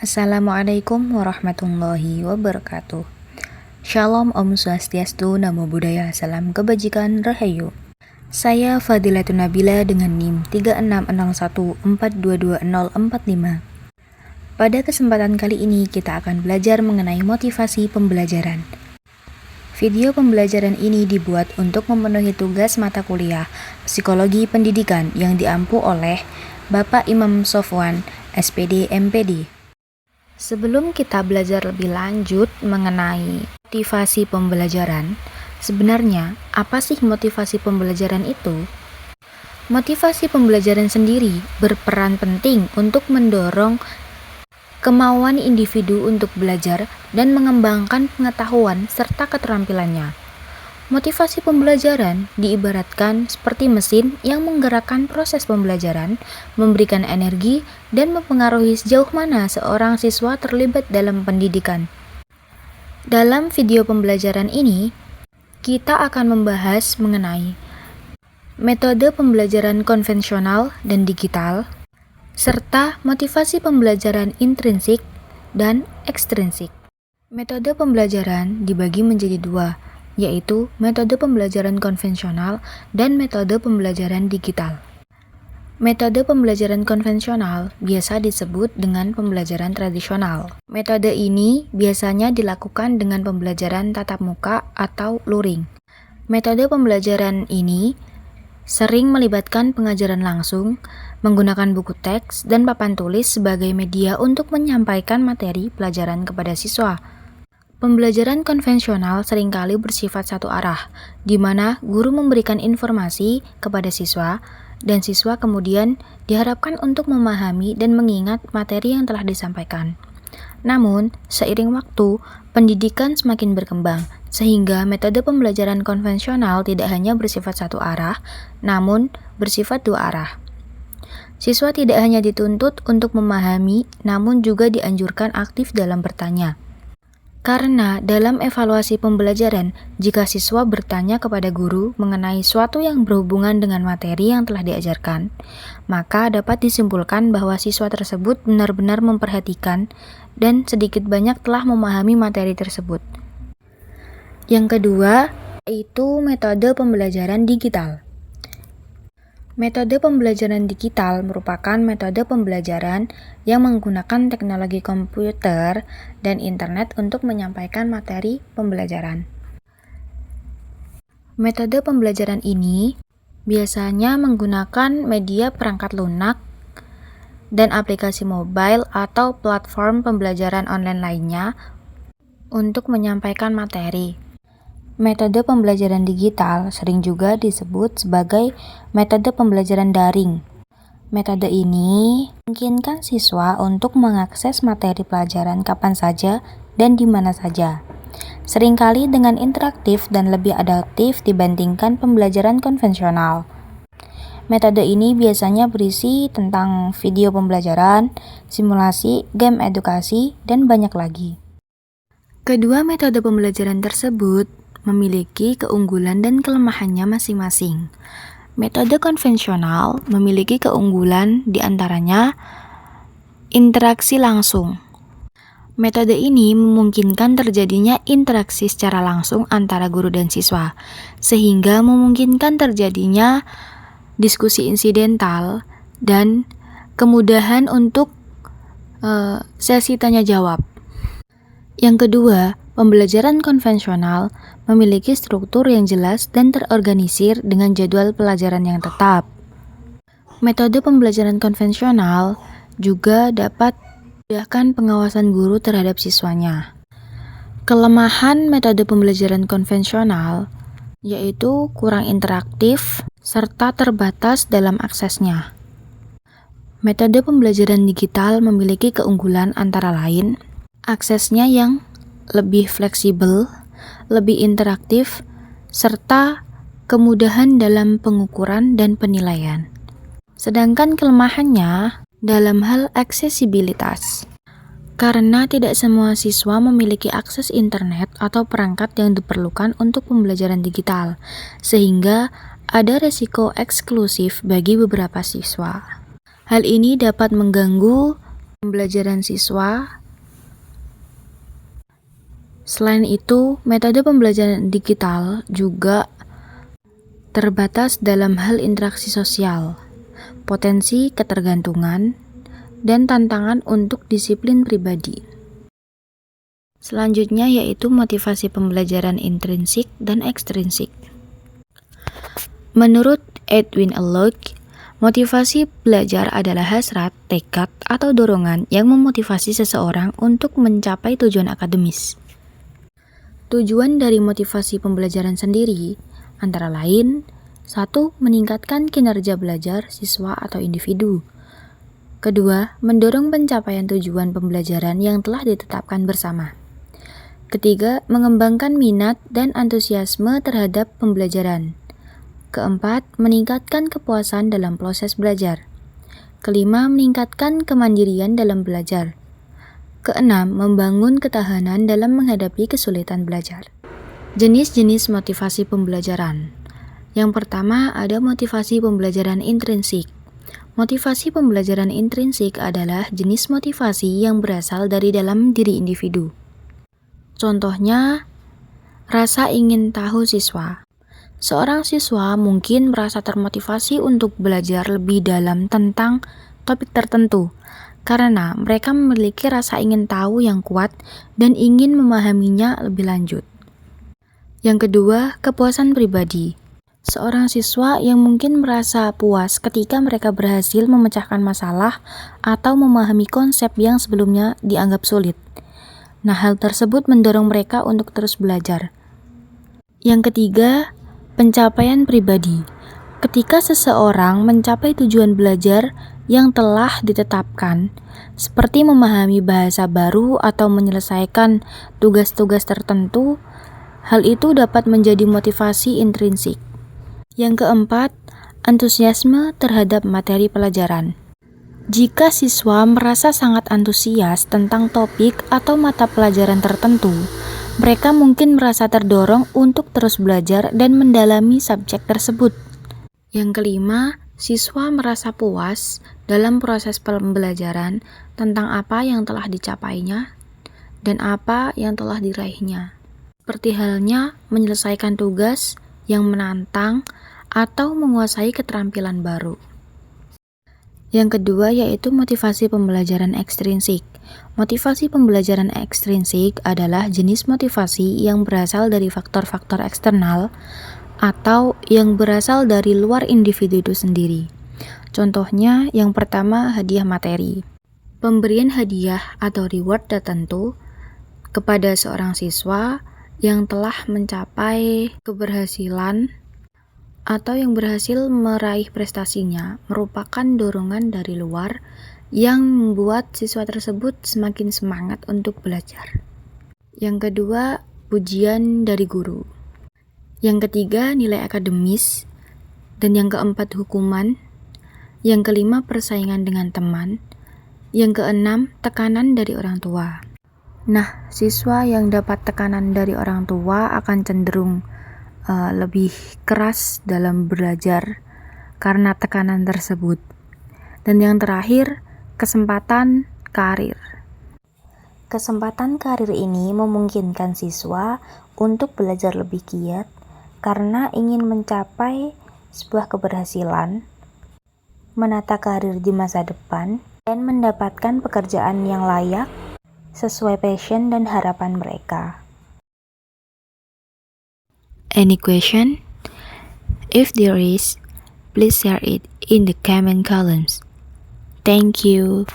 Assalamualaikum warahmatullahi wabarakatuh. Shalom, Om Swastiastu, Namo Buddhaya, Salam Kebajikan, Rahayu. Saya Fadilatun Nabila dengan NIM 3601422045. Pada kesempatan kali ini kita akan belajar mengenai motivasi pembelajaran. Video pembelajaran ini dibuat untuk memenuhi tugas mata kuliah Psikologi Pendidikan yang diampu oleh Bapak Imam Sofwan, SPD MPD. Sebelum kita belajar lebih lanjut mengenai motivasi pembelajaran, sebenarnya apa sih motivasi pembelajaran itu? Motivasi pembelajaran sendiri berperan penting untuk mendorong kemauan individu untuk belajar dan mengembangkan pengetahuan serta keterampilannya. Motivasi pembelajaran diibaratkan seperti mesin yang menggerakkan proses pembelajaran, memberikan energi, dan mempengaruhi sejauh mana seorang siswa terlibat dalam pendidikan. Dalam video pembelajaran ini, kita akan membahas mengenai metode pembelajaran konvensional dan digital, serta motivasi pembelajaran intrinsik dan ekstrinsik. Metode pembelajaran dibagi menjadi dua, yaitu metode pembelajaran konvensional dan metode pembelajaran digital. Metode pembelajaran konvensional biasa disebut dengan pembelajaran tradisional. Metode ini biasanya dilakukan dengan pembelajaran tatap muka atau luring. Metode pembelajaran ini sering melibatkan pengajaran langsung, menggunakan buku teks dan papan tulis sebagai media untuk menyampaikan materi pelajaran kepada siswa. Pembelajaran konvensional seringkali bersifat satu arah, di mana guru memberikan informasi kepada siswa, dan siswa kemudian diharapkan untuk memahami dan mengingat materi yang telah disampaikan. Namun, seiring waktu, pendidikan semakin berkembang, sehingga metode pembelajaran konvensional tidak hanya bersifat satu arah, namun bersifat dua arah. Siswa tidak hanya dituntut untuk memahami, namun juga dianjurkan aktif dalam bertanya. Karena dalam evaluasi pembelajaran, jika siswa bertanya kepada guru mengenai suatu yang berhubungan dengan materi yang telah diajarkan, maka dapat disimpulkan bahwa siswa tersebut benar-benar memperhatikan dan sedikit banyak telah memahami materi tersebut. Yang kedua, yaitu metode pembelajaran digital. Metode pembelajaran digital merupakan metode pembelajaran yang menggunakan teknologi komputer dan internet untuk menyampaikan materi pembelajaran. Metode pembelajaran ini biasanya menggunakan media perangkat lunak dan aplikasi mobile atau platform pembelajaran online lainnya untuk menyampaikan materi. Metode pembelajaran digital sering juga disebut sebagai metode pembelajaran daring. Metode ini memungkinkan siswa untuk mengakses materi pelajaran kapan saja dan di mana saja. Seringkali dengan interaktif dan lebih adaptif dibandingkan pembelajaran konvensional. Metode ini biasanya berisi tentang video pembelajaran, simulasi, game edukasi, dan banyak lagi. Kedua metode pembelajaran tersebut memiliki keunggulan dan kelemahannya masing-masing. Metode konvensional memiliki keunggulan diantaranya interaksi langsung. Metode ini memungkinkan terjadinya interaksi secara langsung antara guru dan siswa, sehingga memungkinkan terjadinya diskusi insidental dan kemudahan untuk sesi tanya jawab. Yang kedua, pembelajaran konvensional memiliki struktur yang jelas dan terorganisir dengan jadwal pelajaran yang tetap. Metode pembelajaran konvensional juga dapat memudahkan pengawasan guru terhadap siswanya. Kelemahan metode pembelajaran konvensional yaitu kurang interaktif serta terbatas dalam aksesnya. Metode pembelajaran digital memiliki keunggulan antara lain aksesnya yang lebih fleksibel, lebih interaktif, serta kemudahan dalam pengukuran dan penilaian. Sedangkan kelemahannya dalam hal aksesibilitas. Karena tidak semua siswa memiliki akses internet atau perangkat yang diperlukan untuk pembelajaran digital, sehingga ada resiko eksklusif bagi beberapa siswa. Hal ini dapat mengganggu pembelajaran siswa. Selain itu, metode pembelajaran digital juga terbatas dalam hal interaksi sosial, potensi ketergantungan, dan tantangan untuk disiplin pribadi. Selanjutnya yaitu motivasi pembelajaran intrinsik dan ekstrinsik. Menurut Edwin Alloc, motivasi belajar adalah hasrat, tekad, atau dorongan yang memotivasi seseorang untuk mencapai tujuan akademis. Tujuan dari motivasi pembelajaran sendiri antara lain 1. Meningkatkan kinerja belajar siswa atau individu. 2. Mendorong pencapaian tujuan pembelajaran yang telah ditetapkan bersama. 3. Mengembangkan minat dan antusiasme terhadap pembelajaran. 4. Meningkatkan kepuasan dalam proses belajar. 5. Meningkatkan kemandirian dalam belajar. 6. Membangun ketahanan dalam menghadapi kesulitan belajar. Jenis-jenis motivasi pembelajaran. Yang pertama ada motivasi pembelajaran intrinsik. Motivasi pembelajaran intrinsik adalah jenis motivasi yang berasal dari dalam diri individu. Contohnya, rasa ingin tahu siswa. Seorang siswa mungkin merasa termotivasi untuk belajar lebih dalam tentang topik tertentu, karena mereka memiliki rasa ingin tahu yang kuat dan ingin memahaminya lebih lanjut. Yang kedua, kepuasan pribadi. Seorang siswa yang mungkin merasa puas ketika mereka berhasil memecahkan masalah atau memahami konsep yang sebelumnya dianggap sulit. Nah, hal tersebut mendorong mereka untuk terus belajar. Yang ketiga, pencapaian pribadi. Ketika seseorang mencapai tujuan belajar yang telah ditetapkan, seperti memahami bahasa baru atau menyelesaikan tugas-tugas tertentu, hal itu dapat menjadi motivasi intrinsik. Yang keempat, antusiasme terhadap materi pelajaran. Jika siswa merasa sangat antusias tentang topik atau mata pelajaran tertentu, mereka mungkin merasa terdorong untuk terus belajar dan mendalami subjek tersebut. Yang kelima, siswa merasa puas dalam proses pembelajaran tentang apa yang telah dicapainya dan apa yang telah diraihnya. Seperti halnya menyelesaikan tugas yang menantang atau menguasai keterampilan baru. Yang kedua yaitu motivasi pembelajaran ekstrinsik. Motivasi pembelajaran ekstrinsik adalah jenis motivasi yang berasal dari faktor-faktor eksternal atau yang berasal dari luar individu itu sendiri. Contohnya, yang pertama hadiah materi. Pemberian hadiah atau reward tertentu kepada seorang siswa yang telah mencapai keberhasilan atau yang berhasil meraih prestasinya merupakan dorongan dari luar yang membuat siswa tersebut semakin semangat untuk belajar. Yang kedua, pujian dari guru. Yang ketiga, nilai akademis. Dan yang keempat, hukuman. Yang kelima, persaingan dengan teman. Yang keenam, tekanan dari orang tua. Nah, siswa yang dapat tekanan dari orang tua akan cenderung lebih keras dalam belajar karena tekanan tersebut. Dan yang terakhir, kesempatan karir. Kesempatan karir ini memungkinkan siswa untuk belajar lebih giat karena ingin mencapai sebuah keberhasilan, menata karir di masa depan, dan mendapatkan pekerjaan yang layak sesuai passion dan harapan mereka. Any question? If there is, please share it in the comment columns. Thank you.